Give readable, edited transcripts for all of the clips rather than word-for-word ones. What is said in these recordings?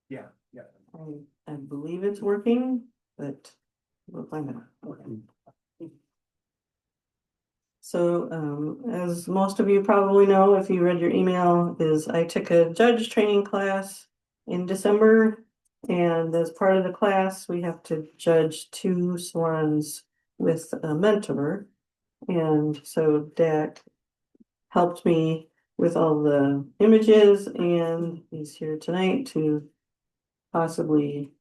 Yeah, yeah. I believe it's working, but we'll find out. So, as most of you probably know, if you read your email, is I took a judge training class in December. And as part of the class, we have to judge 2 salons with a mentor. And so Dak helped me with all the images, and he's here tonight to possibly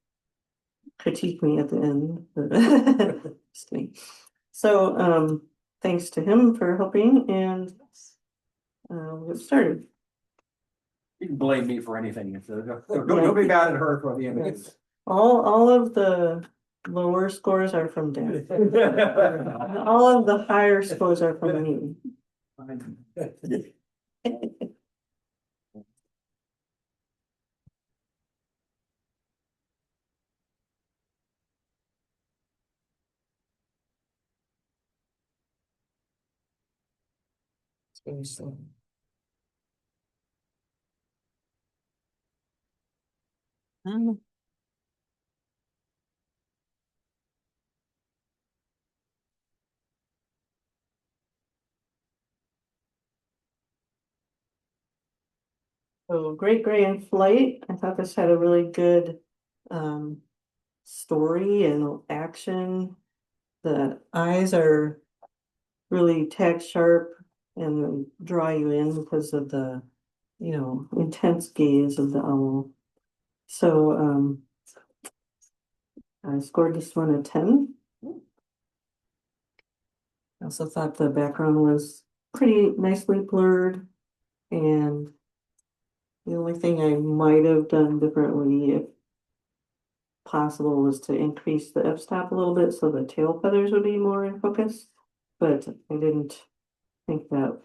critique me at the end. Just kidding. So, thanks to him for helping, and we'll get started. You can blame me for anything. Don't be mad at her for the images. All of the lower scores are from Dan. All of the higher scores are from me. So Great Gray in Flight, I thought this had a really good um, story and action. The eyes are really tack sharp and draw you in because of the, intense gaze of the owl. So I scored this one a 10. I also thought the background was pretty nicely blurred, and the only thing I might have done differently, if possible, was to increase the f-stop a little bit so the tail feathers would be more in focus. But I didn't think that,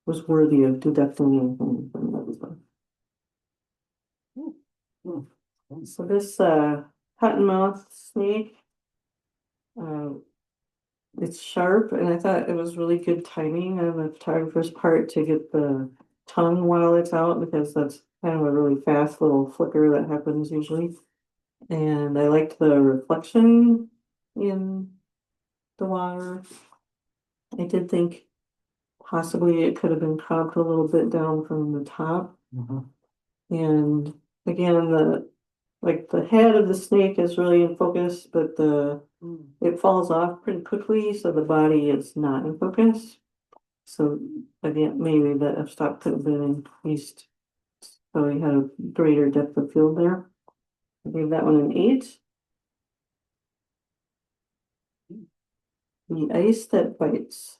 was worthy of deducting anything from that. So this cottonmouth snake, uh, it's sharp, and I thought it was really good timing on the photographer's part to get the tongue while it's out, because that's kind of a really fast little flicker that happens usually. And I liked the reflection in the water. I did think possibly it could have been cropped a little bit down from the top. And again, the head of the snake is really in focus, but it falls off pretty quickly, so the body is not in focus. So again, maybe the f-stop could have been increased, so we had a greater depth of field there. I gave that one an 8. The ice that bites.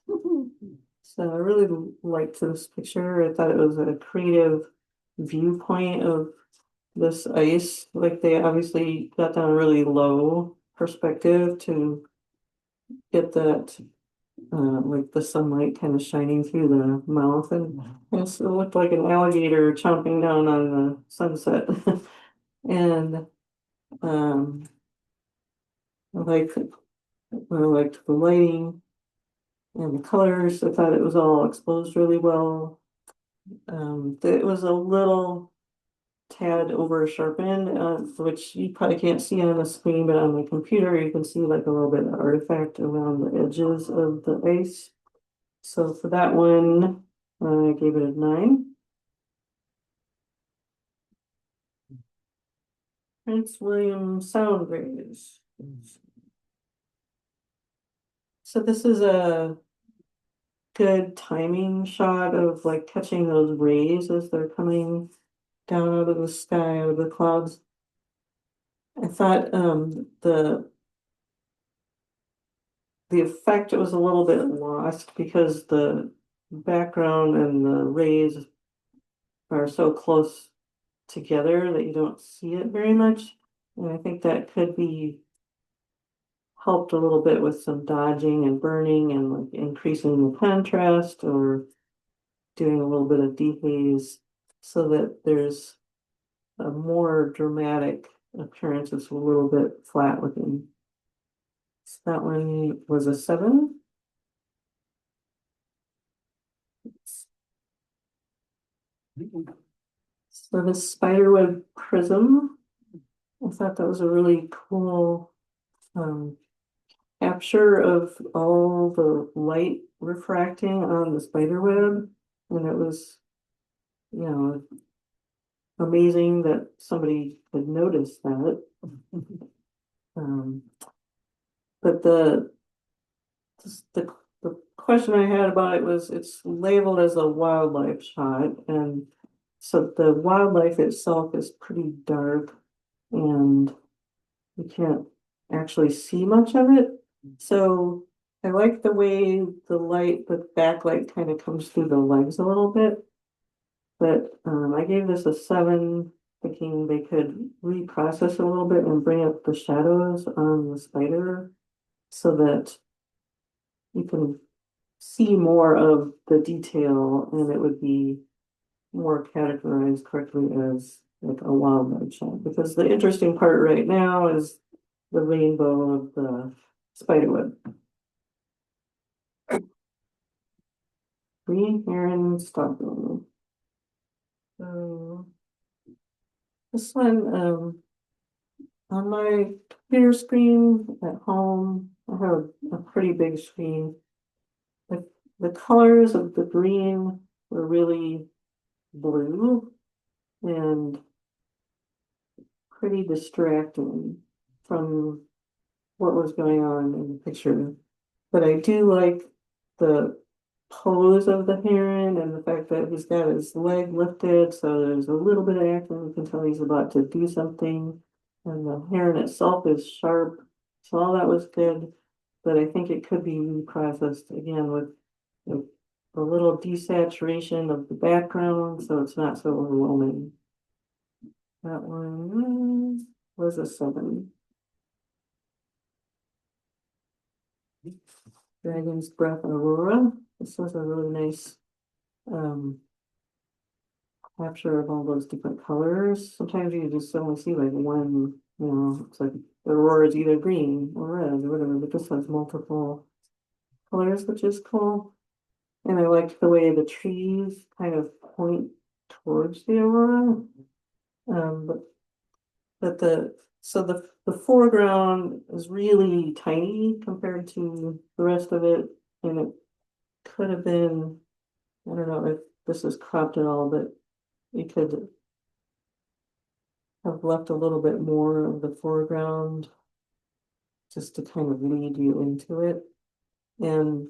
So I really liked this picture. I thought it was a creative viewpoint of this ice. Like, they obviously got down a really low perspective to get that like the sunlight kind of shining through the mouth, and it looked like an alligator chomping down on the sunset. And um I liked the lighting and the colors. I thought it was all exposed really well. It was a little tad over sharpened, which you probably can't see on the screen, but on the computer you can see like a little bit of artifact around the edges of the ice. So for that one, I gave it a 9. Prince William sound graves. So this is a good timing shot of like catching those rays as they're coming down out of the sky, out of the clouds. I thought the effect was a little bit lost because the background and the rays are so close together that you don't see it very much. And I think that could be helped a little bit with some dodging and burning and like increasing the contrast, or doing a little bit of dehaze so that there's a more dramatic appearance. It's a little bit flat looking. So that one was a 7. So the spiderweb prism, I thought that was a really cool um, capture of all the light refracting on the spider web. And it was, you know, amazing that somebody had noticed that. Um, but the question I had about it was it's labeled as a wildlife shot, and so the wildlife itself is pretty dark and you can't actually see much of it. So I like the way the backlight kind of comes through the legs a little bit. But I gave this a 7, thinking they could reprocess a little bit and bring up the shadows on the spider so that you can see more of the detail and it would be more categorized correctly as like a wildlife shot. Because the interesting part right now is the rainbow of the spiderweb. Green heron stalking. So this one, on my computer screen at home, I have a pretty big screen. The colors of the green were really blue and pretty distracting from what was going on in the picture. But I do like the pose of the heron and the fact that he's got his leg lifted, so there's a little bit of action. You can tell he's about to do something. And the heron itself is sharp. So all that was good. But I think it could be reprocessed again with a little desaturation of the background so it's not so overwhelming. That one was a 7. Dragon's Breath Aurora. This was a really nice capture of all those different colors. Sometimes you just only see like one, it's like the aurora is either green or red or whatever, but this has multiple colors, which is cool. And I liked the way the trees kind of point towards the aurora. But the foreground is really tiny compared to the rest of it, and it could have been, I don't know if this is cropped at all, but it could have left a little bit more of the foreground just to kind of lead you into it. And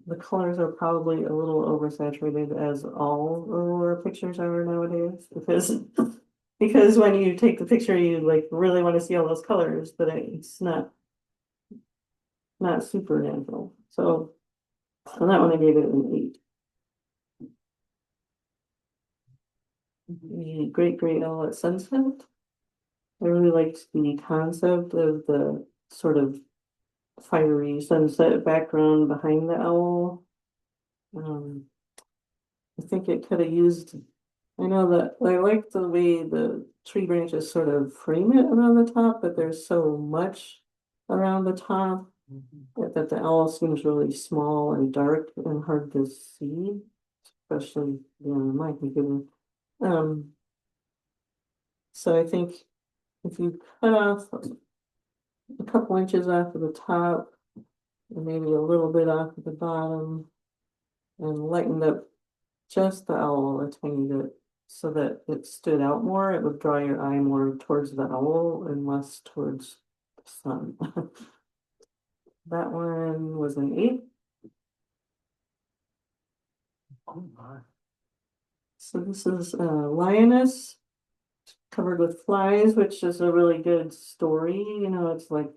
the colors are probably a little oversaturated, as all Aurora pictures are nowadays, because when you take the picture you like really want to see all those colors, but it's not super natural. So on that one I gave it an 8. The Great Gray Owl at Sunset. I really liked the concept of the sort of fiery sunset background behind the owl. I think it could have used, I know that I like the way the tree branches sort of frame it around the top, but there's so much around the top that the owl seems really small and dark and hard to see, especially in my computer. So I think if you cut off a couple inches off of the top and maybe a little bit off of the bottom and lightened up just the owl a tiny bit so that it stood out more, it would draw your eye more towards the owl and less towards the sun. That one was an 8. Oh my. So this is Lioness Covered with Flies, which is a really good story. It's like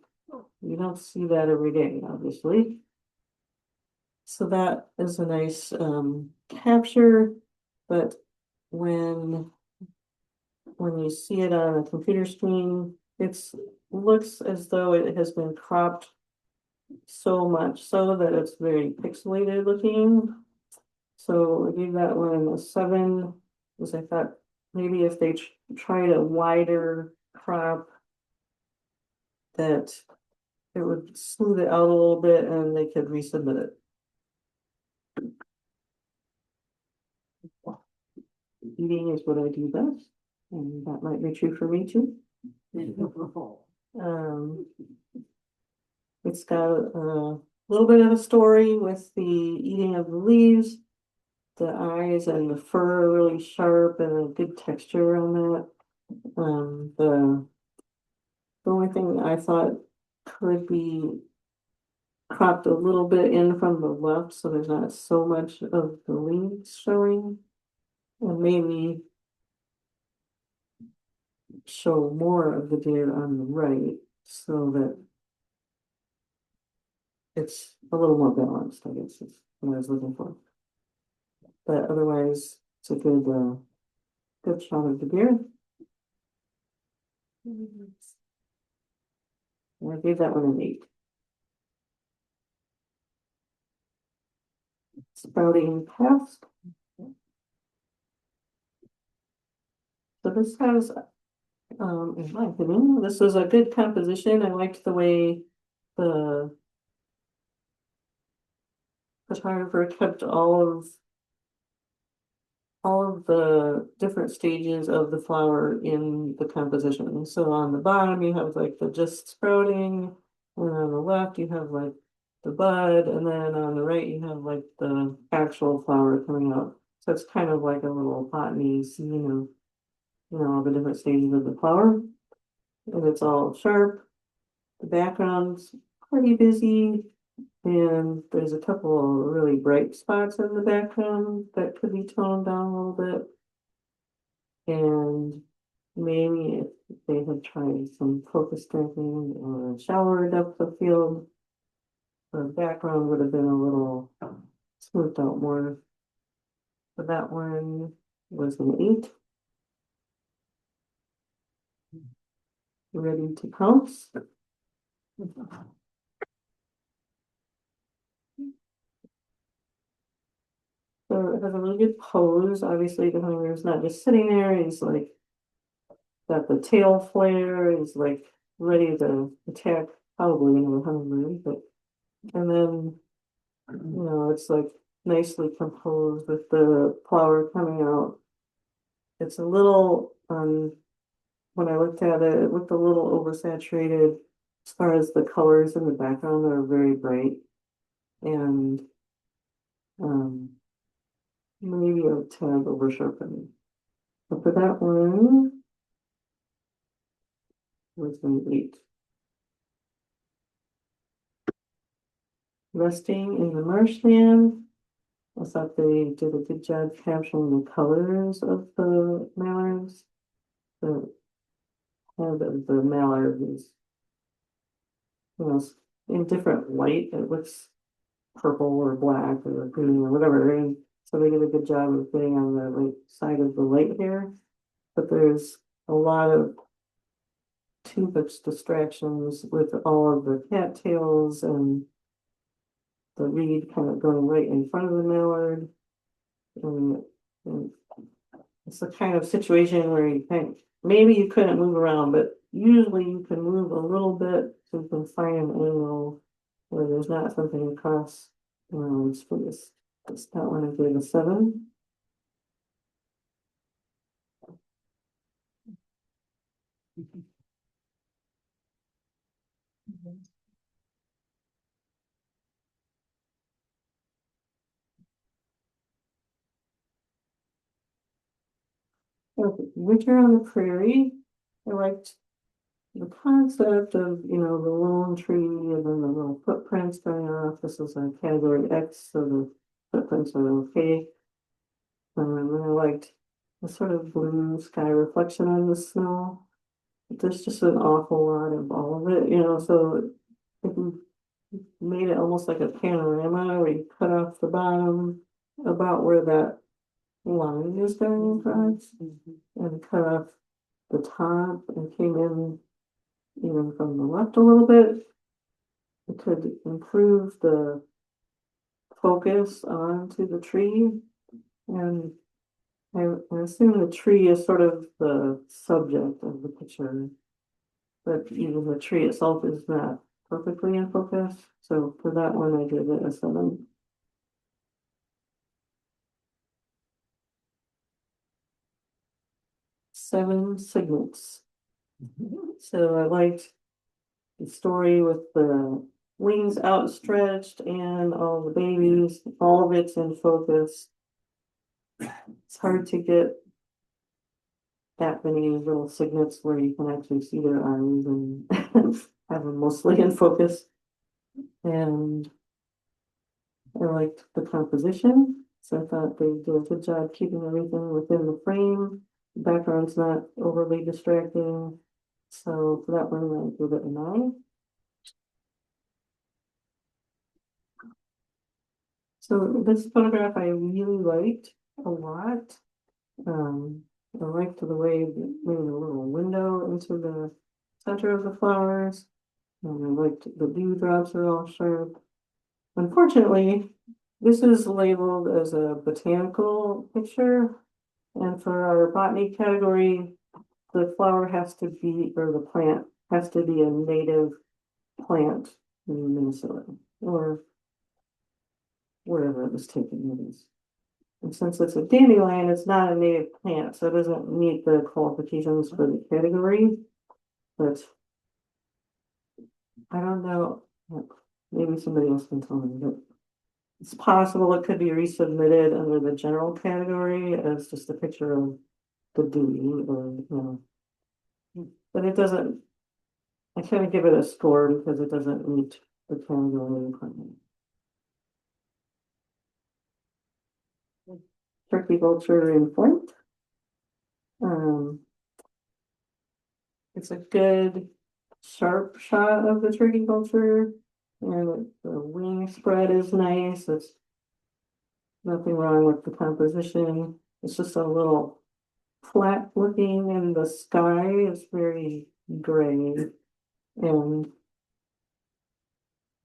you don't see that every day, obviously. So that is a nice capture, but when you see it on a computer screen, it looks as though it has been cropped so much so that it's very pixelated looking. So I gave that one a 7 because I thought maybe if they tried a wider crop that it would smooth it out a little bit and they could resubmit it. eating is what I do best, and that might be true for me too. Um, it's got a little bit of a story with the eating of the leaves. The eyes and the fur are really sharp and a good texture on that. The only thing I thought could be cropped a little bit in from the left so there's not so much of the leaves showing. And maybe show more of the deer on the right so that it's a little more balanced, I guess is what I was looking for. But otherwise, it's a good shot of the deer. And I gave that one an 8. Sprouting past. So this has, in my opinion, this was a good composition. I liked the way the photographer kept all of the different stages of the flower in the composition. So on the bottom, you have like the just sprouting, and on the left, you have like the bud, and then on the right, you have like the actual flower coming out. So it's kind of like a little botany scene of, all the different stages of the flower. And it's all sharp. The background's pretty busy. And there's a couple of really bright spots in the background that could be toned down a little bit. And maybe if they had tried some focus strengthening or shallower depth of field, the background would have been a little smoothed out more. But that one was an 8. Ready to pounce. So it has a really good pose. Obviously, the hunter is not just sitting there. He's like got the tail flare. He's like ready to attack probably another hummingbird. But and then it's like nicely composed with the flower coming out. It's a little when I looked at it, it looked a little oversaturated as far as the colors in the background are very bright and maybe a tad over sharpened. But for that one was an 8. Resting in the marshland. I thought they did a good job capturing the colors of the mallards. The head of the mallard is, in different light. It looks purple or black or green or whatever. And so they did a good job of getting on the right side of the light here. But there's a lot of too much distractions with all of the cattails and the reed kind of going right in front of the mallard. And it's the kind of situation where you think maybe you couldn't move around, but usually you can move a little bit so you can find an angle where there's not something across. For that one I gave a 7. Okay, Winter on the Prairie. I liked the concept of, the lone tree and then the little footprints going off. This is a category X, so the footprints are okay. And I liked the sort of blue sky reflection on the snow. There's just an awful lot of all of it, so if we made it almost like a panorama where you cut off the bottom about where that line is going across and cut off the top and came in even from the left a little bit. It could improve the focus onto the tree. And I assume the tree is sort of the subject of the picture, but even the tree itself is not perfectly in focus. So for that one, I give it a 7. 7 segments. So I liked the story with the wings outstretched and all the babies, all of it's in focus. It's hard to get that many little signets where you can actually see their eyes and have them mostly in focus. And I liked the composition, so I thought they did a good job keeping everything within the frame. The background's not overly distracting, so for that one, I give it a 9. So this photograph I really liked a lot. I liked the way they made a little window into the center of the flowers. And I liked the dewdrops are all sharp. Unfortunately, this is labeled as a botanical picture. And for our botany category, the flower has to be, or the plant has to be a native plant in Minnesota or wherever it was taken it is. And since it's a dandelion, it's not a native plant, so it doesn't meet the qualifications for the category. But I don't know, maybe somebody else can tell me, but it's possible it could be resubmitted under the general category as just a picture of the dewy or, but it doesn't, I can't give it a score because it doesn't meet the category requirement. Turkey vulture in Flint. It's a good sharp shot of the turkey vulture, and the wing spread is nice. It's nothing wrong with the composition. It's just a little flat looking, and the sky is very gray. And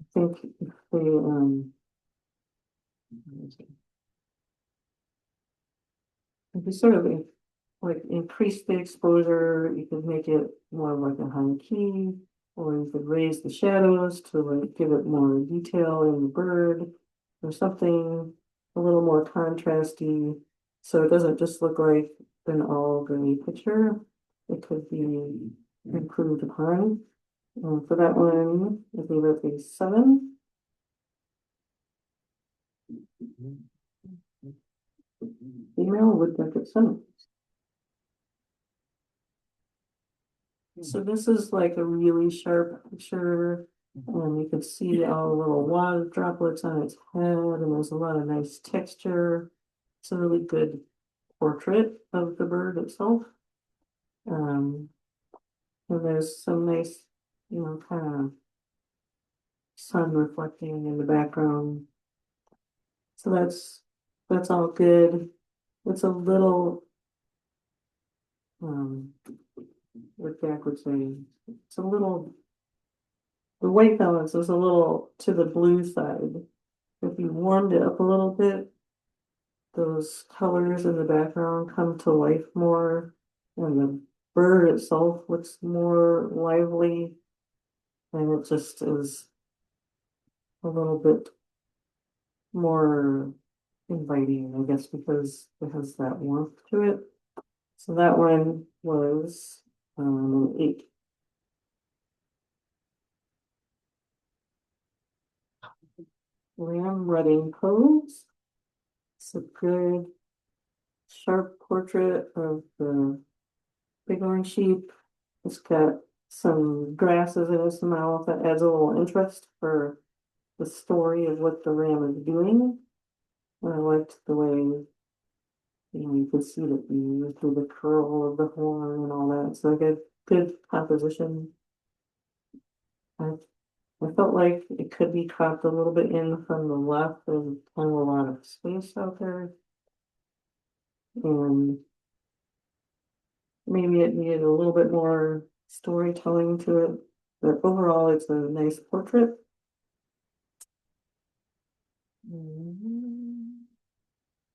I think if they if you sort of like increase the exposure, you could make it more like a high key, or you could raise the shadows to like give it more detail in the bird, or something a little more contrasty, so it doesn't just look like an all gray picture. It could be improved upon. For that one, I gave it a 7. Female woodpecker summit. So this is like a really sharp picture, and you can see all the little water droplets on its head, and there's a lot of nice texture. It's a really good portrait of the bird itself. And there's some nice, kind of sun reflecting in the background. So that's all good. It's a little what Jack would say, it's a little, the white balance is a little to the blue side. If you warmed it up a little bit, those colors in the background come to life more, and the bird itself looks more lively, and it just is a little bit more inviting, I guess, because it has that warmth to it. So that one was an 8. Lamb Redding pose. It's a good sharp portrait of the bighorn sheep. It's got some grasses in its mouth that adds a little interest for the story of what the ram is doing. And I liked the way, you could see that through the curl of the horn and all that. So good composition. I I felt like it could be cropped a little bit in from the left. There's kind of a lot of space out there. And maybe it needed a little bit more storytelling to it. But overall, it's a nice portrait.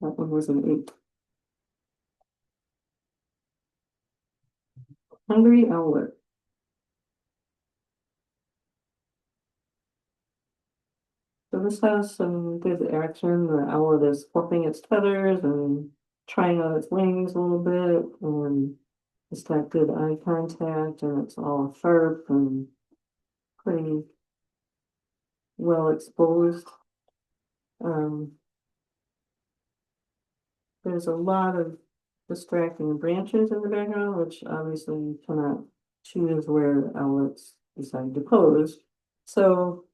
That one was an 8. Hungry Owlet. So this has some good action. The owlet is fluffing its feathers and trying out its wings a little bit. And it's got good eye contact and it's all sharp and pretty well exposed. Um, there's a lot of distracting branches in the background, which obviously you cannot choose where the owlets decide to pose. So,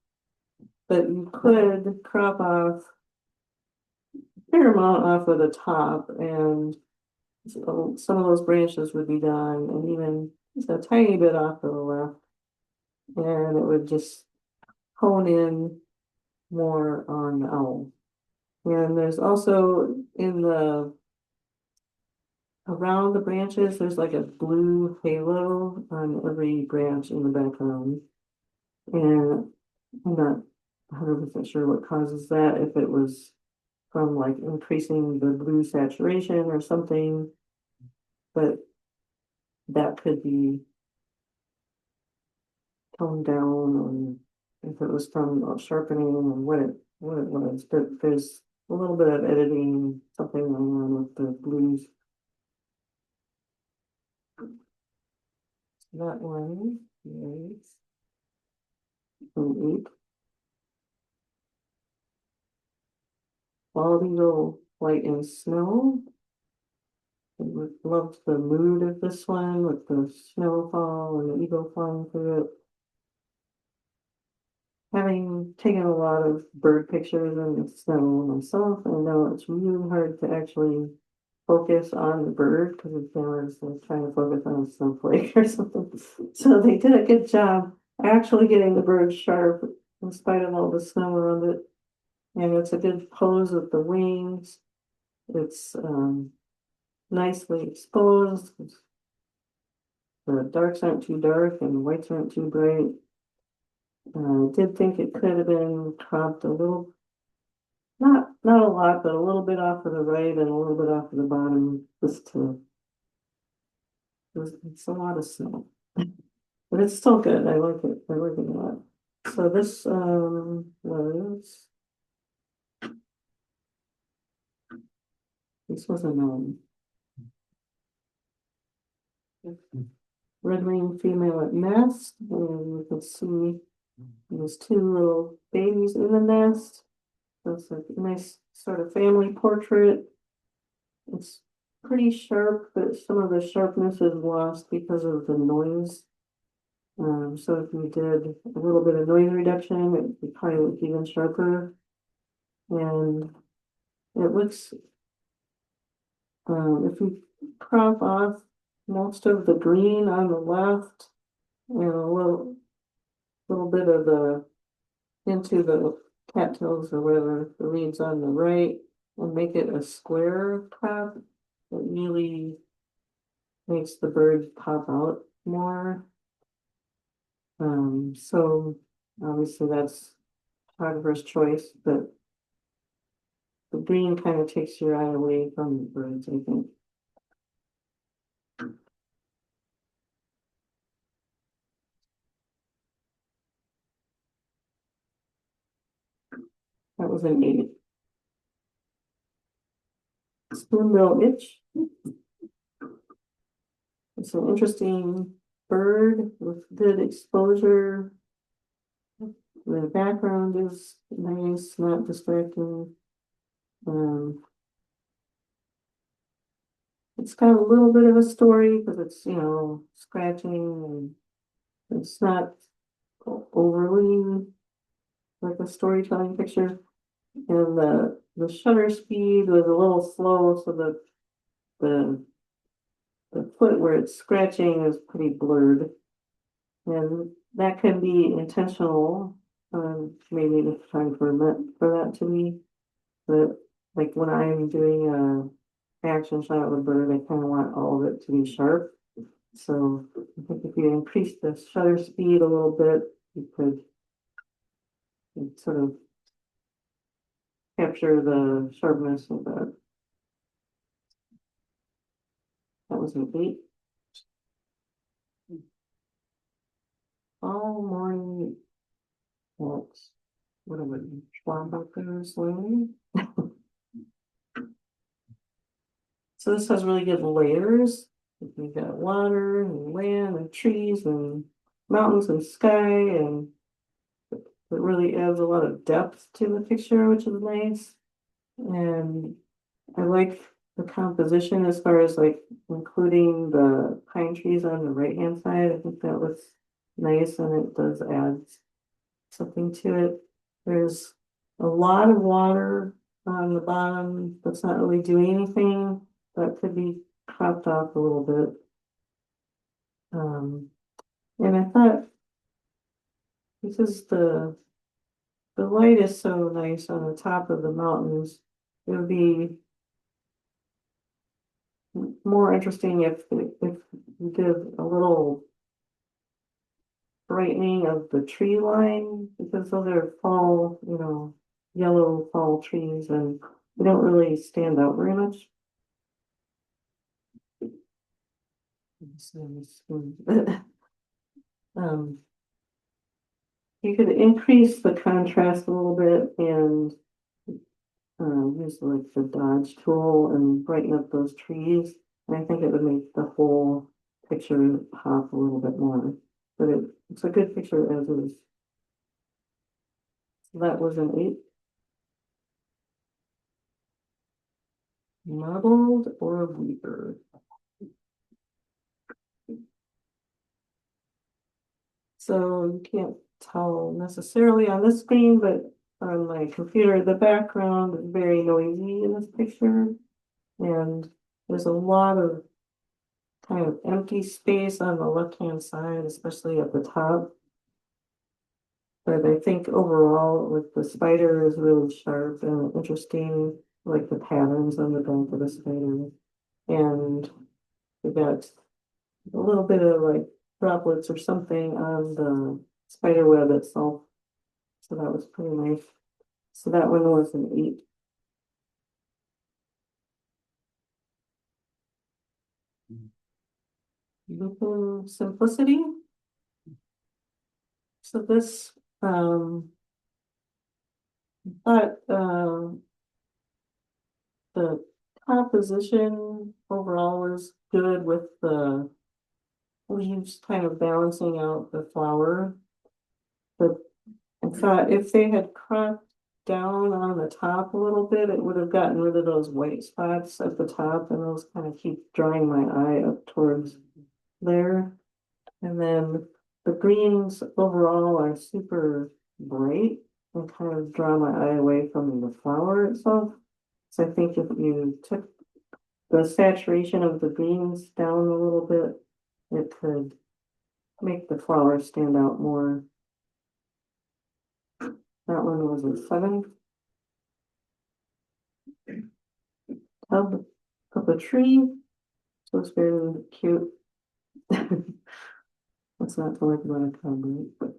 but you could crop off a fair amount off of the top, and so some of those branches would be done, and even just a tiny bit off to the left, and it would just hone in more on the owl. And there's also in the around the branches, there's like a blue halo on every branch in the background. And I'm not 100% sure what causes that, if it was from like increasing the blue saturation or something, but that could be toned down, and if it was from sharpening and what it was. But there's a little bit of editing, something going on with the blues. That one is an 8. Bald Eagle, White and Snow. I loved the mood of this one with the snowfall and the eagle flying through it. Having taken a lot of bird pictures in the snow myself, I know it's really hard to actually focus on the bird because the camera's like trying to focus on a snowflake or something. So they did a good job actually getting the bird sharp in spite of all the snow around it. And it's a good pose with the wings. It's nicely exposed. The darks aren't too dark and the whites aren't too bright. I did think it could have been cropped a little, not a lot, but a little bit off of the right and a little bit off of the bottom, just to, it's a lot of snow. But it's still good. I like it. I like it a lot. So this was a red wing female at nest, and you can see there's 2 little babies in the nest. So it's a nice sort of family portrait. It's pretty sharp, but some of the sharpness is lost because of the noise. So if you did a little bit of noise reduction, it would probably look even sharper. And it looks, if you crop off most of the green on the left and a little bit of the into the cattails or whatever, the leaves on the right, and make it a square crop, it really makes the bird pop out more. So obviously that's photographer's choice, but the green kind of takes your eye away from the birds, I think. That was an 8. Spoonbill itch. It's an interesting bird with good exposure. The background is nice, not distracting. It's got a little bit of a story because it's, scratching, and it's not overly like a storytelling picture. And the shutter speed was a little slow, so the the foot where it's scratching is pretty blurred. And that can be intentional. Maybe the photographer meant for that to be. But like when I'm doing a action shot of a bird, I kind of want all of it to be sharp. So I think if you increase the shutter speed a little bit, you could sort of capture the sharpness of that. That was an 8. All morning walks. What am I? Schwambacher's Lane. So this has really good layers. You've got water and land and trees and mountains and sky, and it really adds a lot of depth to the picture, which is nice. And I like the composition as far as like including the pine trees on the right hand side. I think that looks nice and it does add something to it. There's a lot of water on the bottom that's not really doing anything. That could be cropped off a little bit. And I thought because the light is so nice on the top of the mountains, it would be more interesting if you did a little brightening of the tree line because those are fall, yellow fall trees and they don't really stand out very much. Um, you could increase the contrast a little bit and use like the dodge tool and brighten up those trees. And I think it would make the whole picture pop a little bit more. But it's a good picture as is. So that was an 8. Marbled or weaver. So you can't tell necessarily on this screen, but on my computer, the background is very noisy in this picture. And there's a lot of kind of empty space on the left-hand side, especially at the top. But I think overall, like the spider is really sharp and interesting, like the patterns on the back of the spider. And we got a little bit of like droplets or something on the spider web itself. So that was pretty nice. So that one was an 8. Beautiful simplicity. So this but the composition overall was good with the leaves kind of balancing out the flower. But I thought if they had cropped down on the top a little bit, it would have gotten rid of those white spots at the top, and those kind of keep drawing my eye up towards there. And then the greens overall are super bright and kind of draw my eye away from the flower itself. So I think if you took the saturation of the greens down a little bit, it could make the flower stand out more. That one was a 7. Tub of a tree. So it's very cute. What's not to like about a cub, right?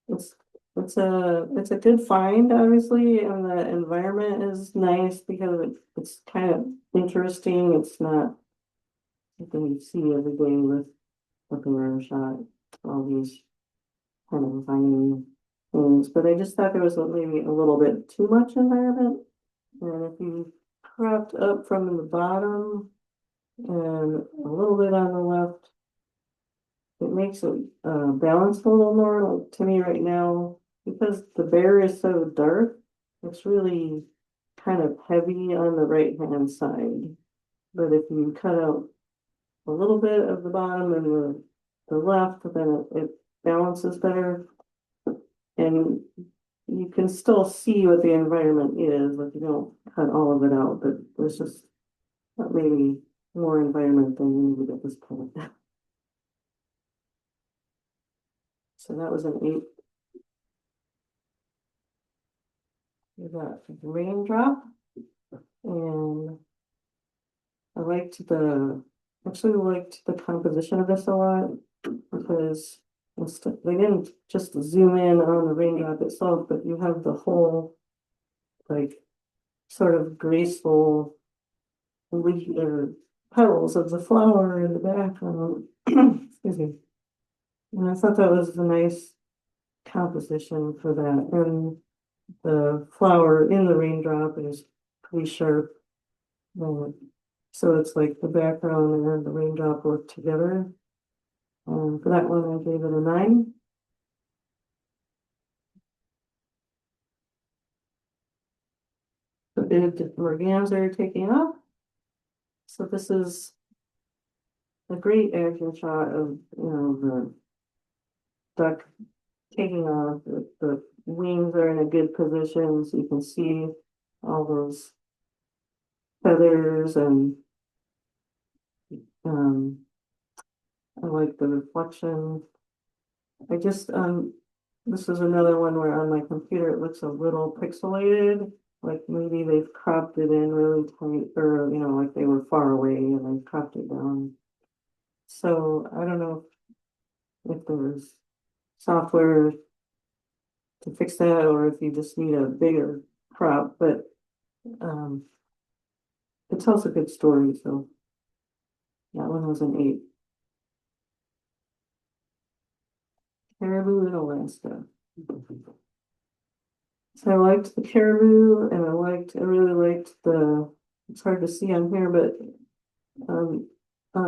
It's it's a good find, obviously, and the environment is nice because it's kind of interesting. It's not something you see every day with a camera shot, all these kind of viney things. But I just thought there was maybe a little bit too much environment. And if you cropped up from the bottom and a little bit on the left, it makes it balance a little more to me right now because the bear is so dark. It's really kind of heavy on the right hand side. But if you cut out a little bit of the bottom and the left, then it balances better. And you can still see what the environment is, like you don't cut all of it out, but there's just maybe more environment than you need at this point. So that was an 8. We got raindrop, and actually liked the composition of this a lot because they didn't just zoom in on the raindrop itself, but you have the whole like sort of graceful leaf or petals of the flower in the background. Excuse me. And I thought that was a nice composition for that. And the flower in the raindrop is pretty sharp. So it's like the background and then the raindrop work together. For that one, I gave it a 9. The big organs are taking off. So this is a great action shot of, the duck taking off. The wings are in a good position, so you can see all those feathers and um, I like the reflection. I just this is another one where on my computer it looks a little pixelated, like maybe they've cropped it in really tight, or like they were far away and they cropped it down. So I don't know if there's software to fix that or if you just need a bigger crop, but um it tells a good story, so that one was an 8. Caribou in Alaska. So I liked the caribou and I really liked it's hard to see on here, but on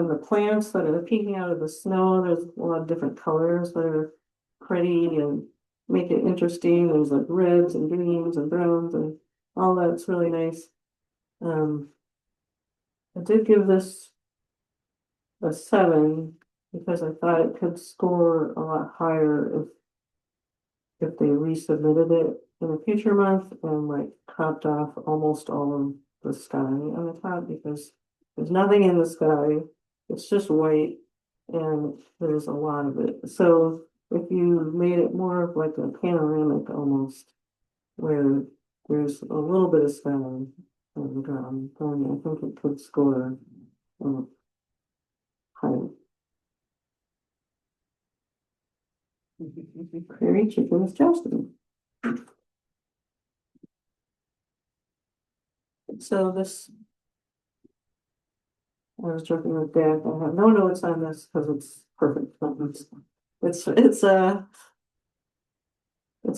the plants that are peeking out of the snow, there's a lot of different colors that are pretty and make it interesting. There's like reds and greens and browns and all that's really nice. I did give this a 7 because I thought it could score a lot higher if they resubmitted it in a future month and like cropped off almost all of the sky on the top because there's nothing in the sky. It's just white and there's a lot of it. So if you made it more of like a panoramic almost where there's a little bit of sky on the ground, then I think it could score higher. Prairie chickens, Justin. So this, I was joking with Dad. I have no notes on this because it's perfect. It's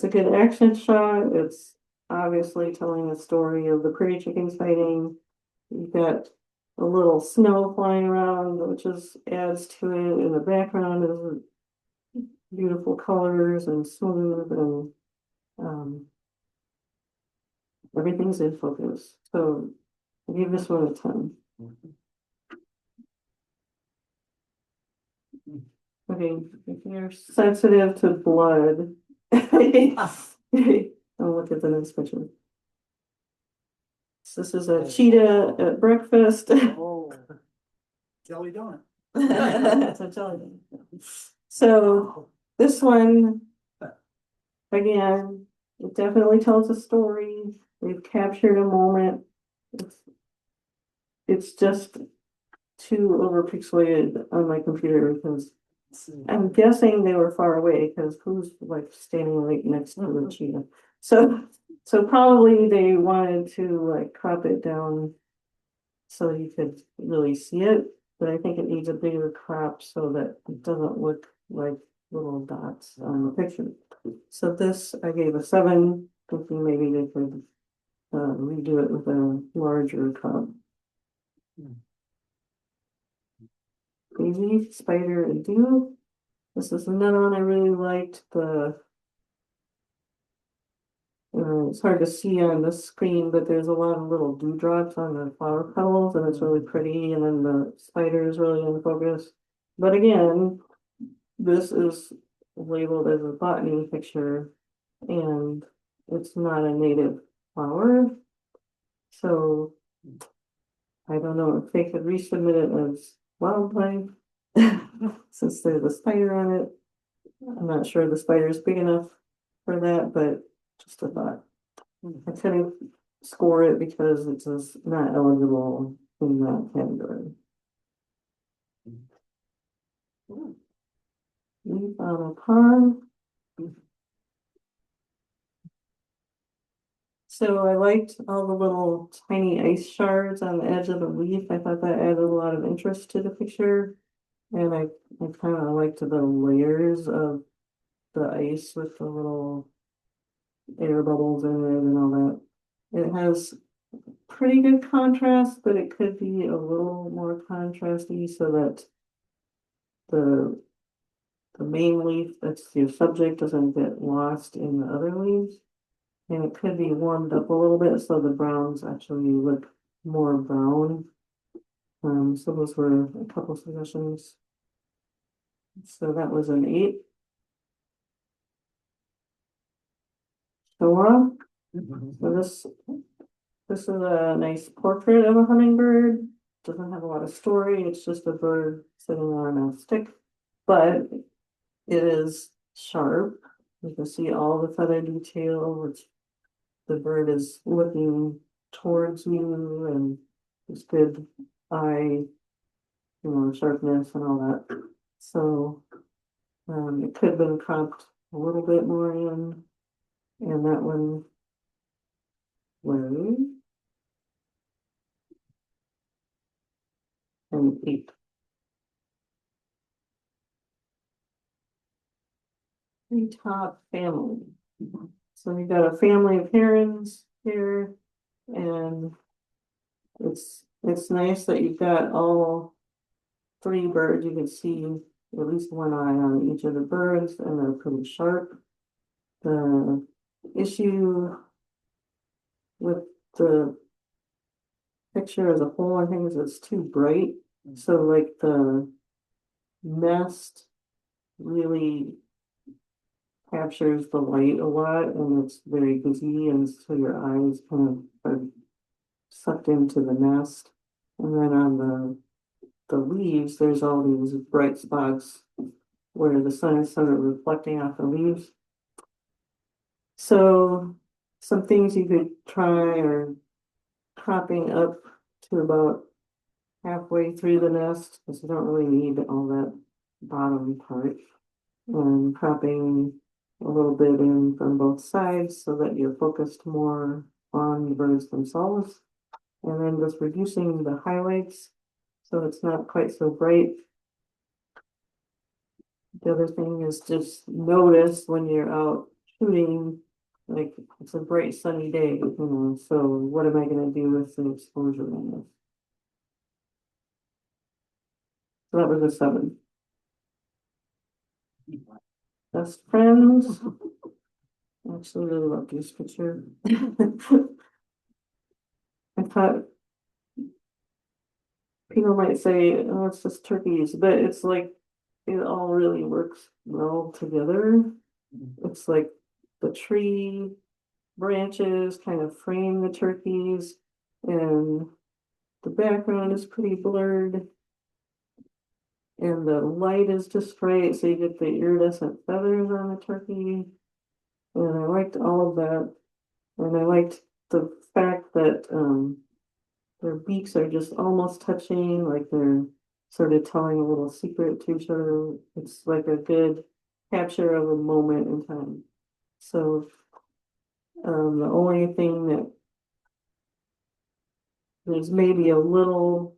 a good action shot. It's obviously telling a story of the prairie chickens fighting. You've got a little snow flying around, which adds to it. In the background is beautiful colors and smooth and everything's in focus. So I give this one a 10. Okay, if you're sensitive to blood, I'll look at the next picture. So this is a cheetah at breakfast. Oh, jelly donut. That's a jelly donut. So this one, again, it definitely tells a story. They've captured a moment. It's just too over pixelated on my computer because I'm guessing they were far away because who's like standing right next to the cheetah? So probably they wanted to like crop it down so you could really see it, but I think it needs a bigger crop so that it doesn't look like little dots on the picture. So this I gave a 7, thinking maybe they could redo it with a larger crop. Daisy, Spider, and Dew. This is another one I really liked. It's hard to see on the screen, but there's a lot of little dewdrops on the flower petals, and it's really pretty. And then the spider is really in focus. But again, this is labeled as a botany picture, and it's not a native flower. So I don't know if they could resubmit it as wildlife since there's a spider on it. I'm not sure the spider is big enough for that, but just a thought. I couldn't score it because it's just not eligible in that category. Leaf on a pond. So I liked all the little tiny ice shards on the edge of the leaf. I thought that added a lot of interest to the picture. And I kind of liked the layers of the ice with the little air bubbles in it and all that. It has pretty good contrast, but it could be a little more contrasty so that the the main leaf that's your subject doesn't get lost in the other leaves. And it could be warmed up a little bit so the browns actually look more brown. So those were a couple suggestions. So that was an 8. Sora. So this is a nice portrait of a hummingbird. Doesn't have a lot of story. It's just a bird sitting on a stick, but it is sharp. You can see all the feather detail, which the bird is looking towards you, and it's good eye, sharpness and all that. So it could have been cropped a little bit more in, and that one was an 8. Top family. So we got a family of herons here, and it's nice that you've got all 3 birds. You can see at least one eye on each of the birds, and they're pretty sharp. The issue with the picture as a whole, I think, is it's too bright. So like the nest really captures the light a lot, and it's very busy, and so your eyes kind of are sucked into the nest. And then on the leaves, there's all these bright spots where the sun is sort of reflecting off the leaves. So some things you could try are cropping up to about halfway through the nest, because you don't really need all that bottom part, and cropping a little bit in from both sides so that you're focused more on the birds themselves, and then just reducing the highlights so it's not quite so bright. The other thing is just notice when you're out shooting, like it's a bright sunny day, so what am I going to do with the exposure on this? So that was a 7. Best friends. I actually really love this picture. I thought people might say, oh, it's just turkeys, but it's like it all really works well together. It's like the tree branches kind of frame the turkeys, and the background is pretty blurred, and the light is just right, so you get the iridescent feathers on the turkey. And I liked all of that. And I liked the fact that their beaks are just almost touching, like they're sort of telling a little secret to each other. It's like a good capture of a moment in time. So the only thing that there's maybe a little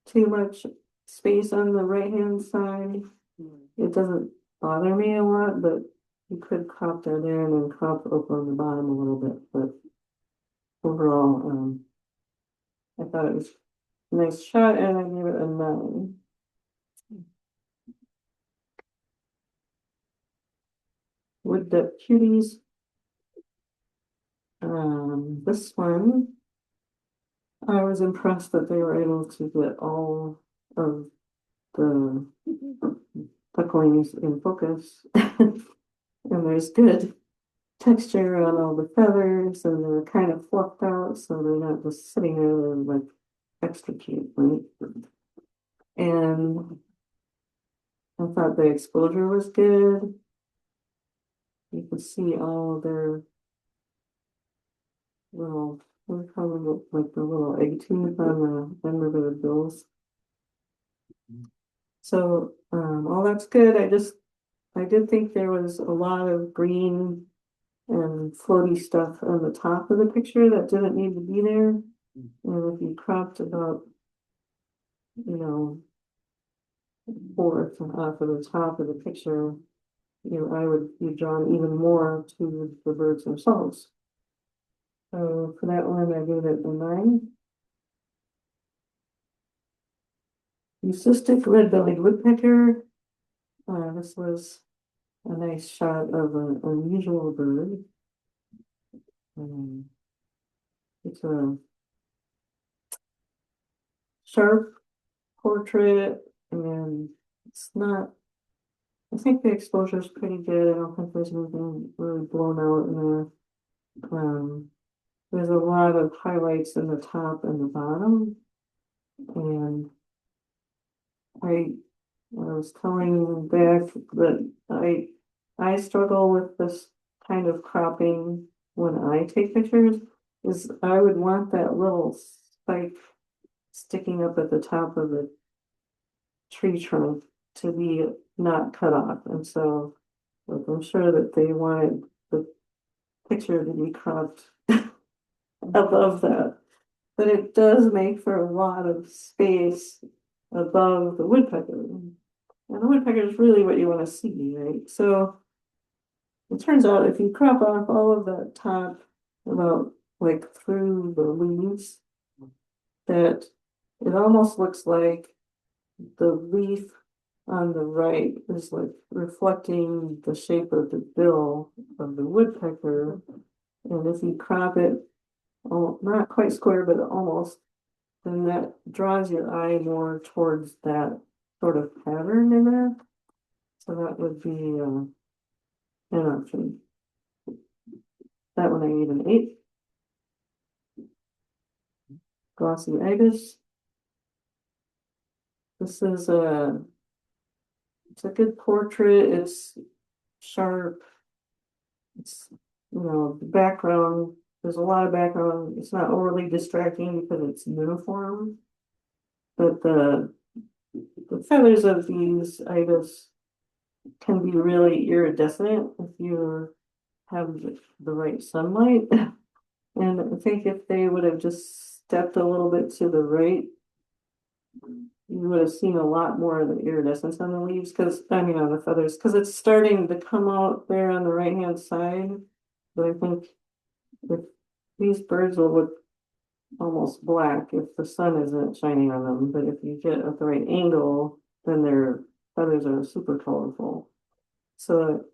too much space on the right hand side. It doesn't bother me a lot, but you could crop that in and crop up on the bottom a little bit. But overall, I thought it was a nice shot, and I gave it a 9. With the cuties, this one, I was impressed that they were able to get all of the ducklings in focus. And there's good texture on all the feathers, and they're kind of fluffed out, so they're not just sitting there and like extra cute, right? And I thought the exposure was good. You could see all their little, what do you call them, like the little egg tubes on the end of their bills. So all that's good. I did think there was a lot of green and floaty stuff on the top of the picture that didn't need to be there. And if you cropped about, 1/4 off of the top of the picture, I would be drawn even more to the birds themselves. So for that one, I gave it a 9. Leucistic red-bellied woodpecker. This was a nice shot of an unusual bird. It's a sharp portrait, and it's not. I think the exposure is pretty good. I don't think there's anything really blown out in there. There's a lot of highlights in the top and the bottom, and I was telling back that I struggle with this kind of cropping when I take pictures. Is I would want that little spike sticking up at the top of the tree trunk to be not cut off, and so like, I'm sure that they wanted the picture to be cropped above that. But it does make for a lot of space above the woodpecker. And the woodpecker is really what you want to see, right? So it turns out if you crop off all of that top about like through the leaves, that it almost looks like the leaf on the right is like reflecting the shape of the bill of the woodpecker. And if you crop it, oh, not quite square, but almost, then that draws your eye more towards that sort of pattern in there. So that would be an option. That one I need an 8. Glossy ibis. This is it's a good portrait. It's sharp. It's, the background, there's a lot of background. It's not overly distracting because it's uniform. But the feathers of these ibis can be really iridescent if you have the right sunlight. And I think if they would have just stepped a little bit to the right, you would have seen a lot more of the iridescence on the leaves, on the feathers, because it's starting to come out there on the right hand side. But I think if these birds will look almost black if the sun isn't shining on them, but if you get at the right angle, then their feathers are super colorful. So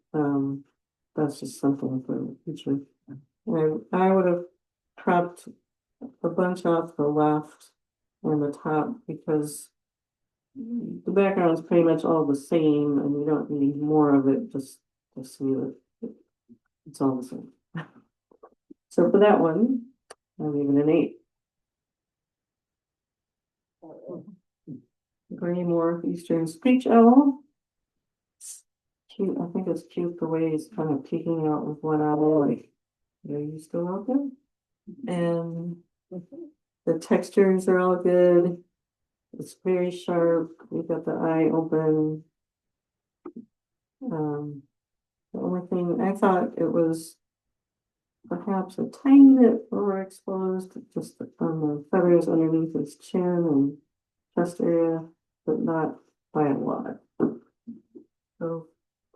that's just something for the future. I would have cropped a bunch off the left and the top because the background is pretty much all the same and you don't need more of it just to see that it's all the same. So for that one, I'm giving it an 8. Graymore Eastern Screech Owl. It's cute. I think it's cute the way he's kind of peeking out with one eye, like, are you still out there? And the textures are all good. It's very sharp. We got the eye open. The only thing I thought it was perhaps a tiny bit overexposed, just on the feathers underneath his chin and chest area, but not by a lot. So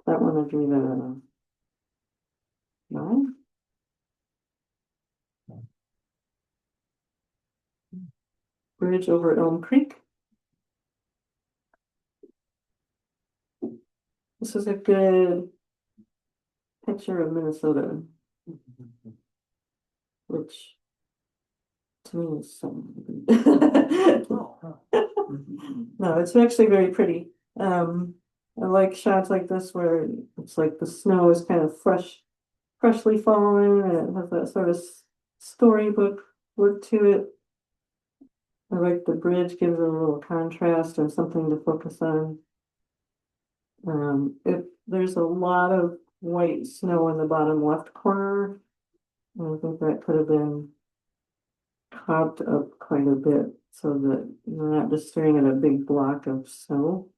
that one I gave it a 9. Bridge over Elm Creek. This is a good picture of Minnesota, which to me is something. No, it's actually very pretty. I like shots like this where it's like the snow is kind of freshly fallen, and it has that sort of storybook look to it. I like the bridge, gives it a little contrast and something to focus on. There's a lot of white snow in the bottom left corner. And I think that could have been cropped up quite a bit so that you're not just staring at a big block of snow.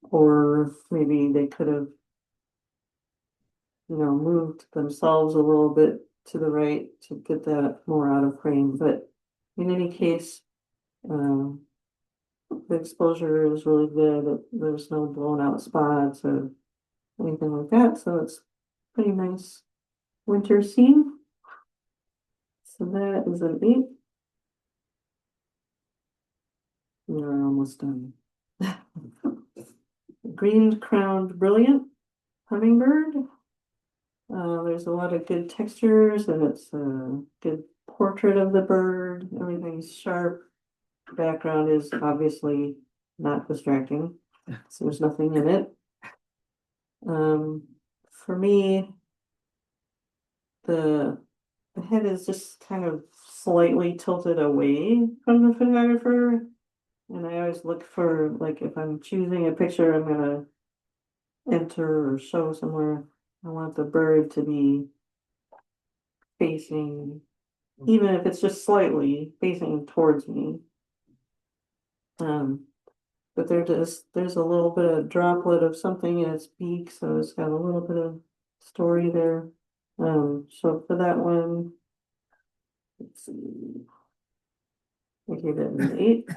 Or maybe they could have, moved themselves a little bit to the right to get that more out of frame. But in any case, the exposure is really good. There's no blown out spots or anything like that. So it's pretty nice winter scene. So that is an 8. We're almost done. Green crowned brilliant hummingbird. There's a lot of good textures and it's a good portrait of the bird. Everything's sharp. Background is obviously not distracting, so there's nothing in it. For me, the head is just kind of slightly tilted away from the photographer. And I always look for, like, if I'm choosing a picture, I'm gonna enter or show somewhere. I want the bird to be facing, even if it's just slightly facing towards me. Um, but there's a little bit of droplet of something in its beak, so it's got a little bit of story there. So for that one, let's see, I gave it an 8.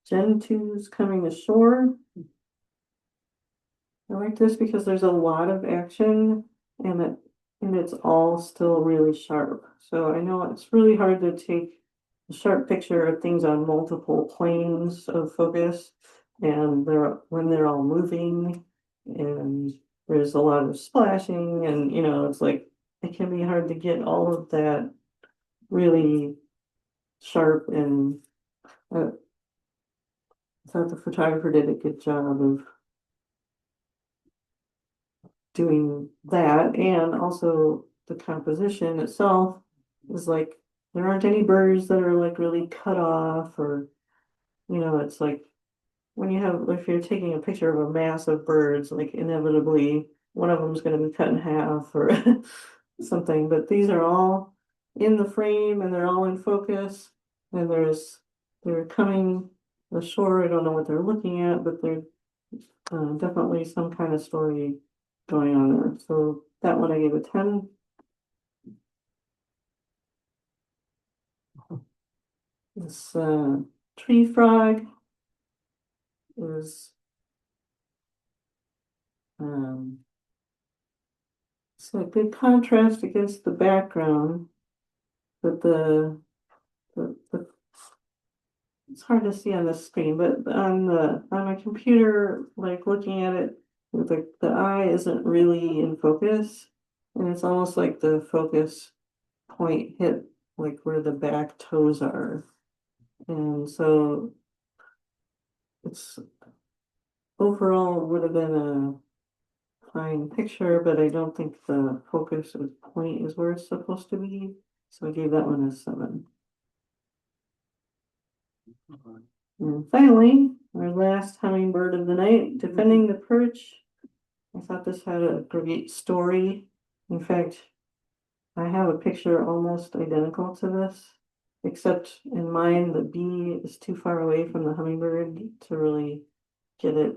Gen 2's coming ashore. I like this because there's a lot of action and it's all still really sharp. So I know it's really hard to take a sharp picture of things on multiple planes of focus and when they're all moving and there's a lot of splashing and it's like it can be hard to get all of that really sharp and I thought the photographer did a good job of doing that, and also the composition itself is like there aren't any birds that are like really cut off or it's like when you have if you're taking a picture of a mass of birds, like inevitably one of them is going to be cut in half or something, but these are all in the frame and they're all in focus and they're coming ashore. I don't know what they're looking at, but they're definitely some kind of story going on there. So that one I gave a 10. This tree frog is it's a good contrast against the background, but the it's hard to see on the screen, but on my computer, like looking at it, the eye isn't really in focus, and it's almost like the focus point hit like where the back toes are, and so it's overall would have been a fine picture, but I don't think the focus of point is where it's supposed to be, so I gave that one a 7. And finally, our last hummingbird of the night, defending the perch. I thought this had a great story. In fact, I have a picture almost identical to this, except in mine, the bee is too far away from the hummingbird to really get it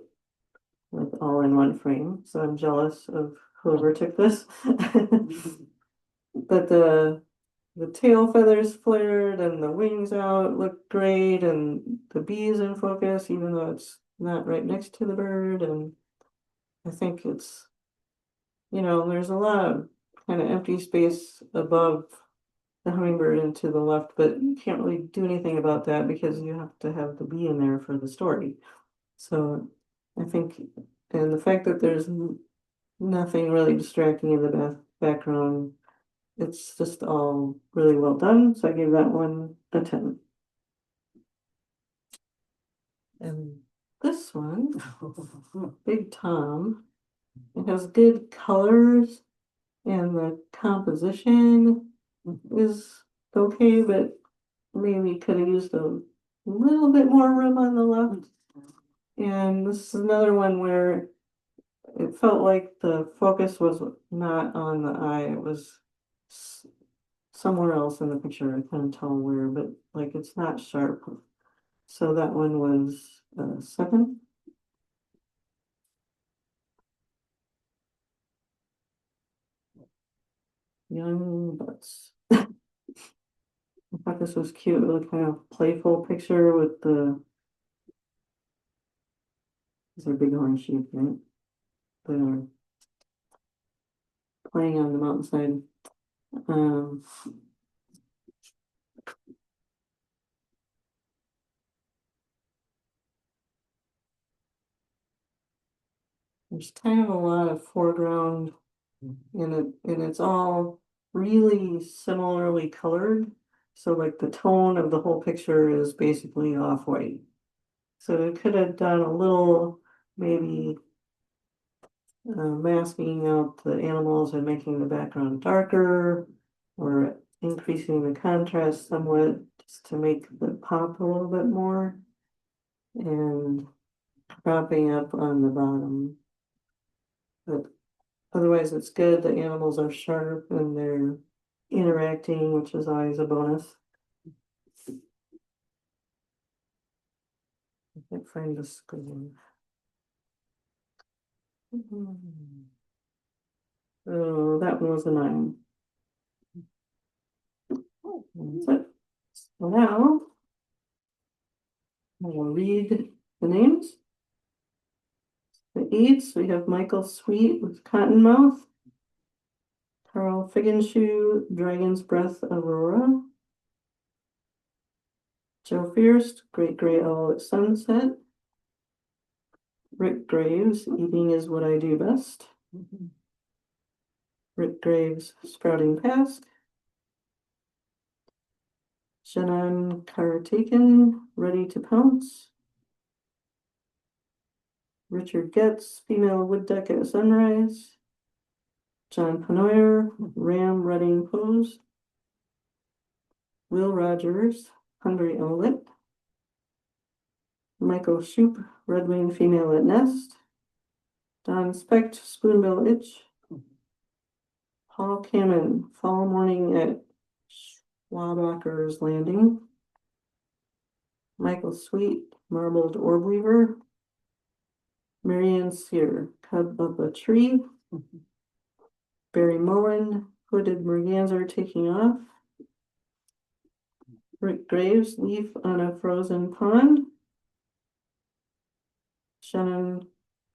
like all in one frame. So I'm jealous of whoever took this. But the tail feathers flared and the wings out look great and the bees in focus, even though it's not right next to the bird. And I think it's, there's a lot of kind of empty space above the hummingbird and to the left, but you can't really do anything about that because you have to have the bee in there for the story. So I think, and the fact that there's nothing really distracting in the background, it's just all really well done. So I gave that one a 10. And this one, Big Tom, it has good colors and the composition is okay, but maybe could have used a little bit more room on the left. And this is another one where it felt like the focus was not on the eye, it was somewhere else in the picture. I couldn't tell where, but like it's not sharp. So that one was 7. Young butts. I thought this was cute, really kind of playful picture with these are bighorn sheep, right? The playing on the mountainside. There's kind of a lot of foreground in it, and it's all really similarly colored. So like the tone of the whole picture is basically off-white. So it could have done a little, maybe masking out the animals and making the background darker, or increasing the contrast somewhat just to make the pop a little bit more, and cropping up on the bottom. But otherwise, it's good. The animals are sharp and they're interacting, which is always a bonus. I can't find the screen. Oh, that one was a 9. That's it. So now I will read the names. The Eats, we have Michael Sweet with Cottonmouth, Carl Figgenshoe, Dragon's Breath Aurora, Joe Fierst, Great Gray Owl at Sunset, Rick Graves, Eating is What I Do Best, Rick Graves, Sprouting Past, Shannon Karataken, Ready to Pounce, Richard Getz, Female Wood Duck at Sunrise, John Panoyer, Ram Redding Pose, Will Rogers, Hungry Owlet, Michael Shoop, Red Wing Female at Nest, Don Specht, Spoonbill Itch, Paul Cannon, Fall Morning at Schwabacher's Landing, Michael Sweet, Marbled Orb Weaver, Marianne Sear, Cub Up a Tree, Barry Mullen, Hooded Merganser Taking Off, Rick Graves, Leaf on a Frozen Pond, Shannon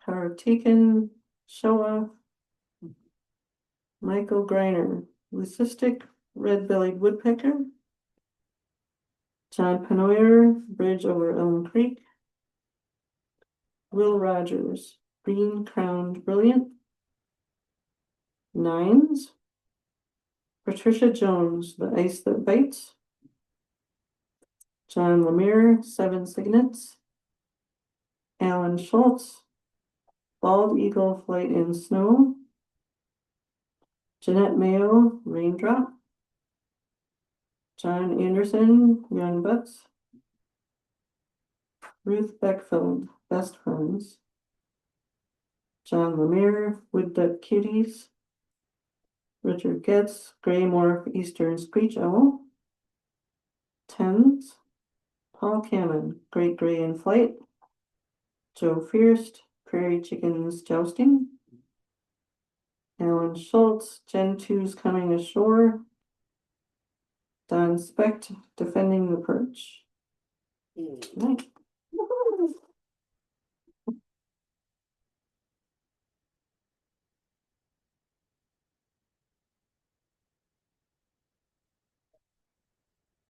Karataken, Show Off, Michael Greiner, Leucistic, Red-Bellied Woodpecker, John Panoyer, Bridge over Elm Creek, Will Rogers, Green Crowned Brilliant, Nines, Patricia Jones, The Ice That Bites, John Lemire, Seven Signets, Alan Schultz, Bald Eagle Flight in Snow, Jeanette Mayo, Raindrop, John Anderson, Young Butts, Ruth Beckfeld, Best Friends, John Lemire, Wood Duck Cuties, Richard Getz, Gray Morph, Eastern Screech Owl, Tens, Paul Cannon, Great Gray in Flight, Joe Fierst, Prairie Chickens Jousting, Alan Schultz, Gen 2's Coming Ashore, Don Specht, Defending the Perch. Right.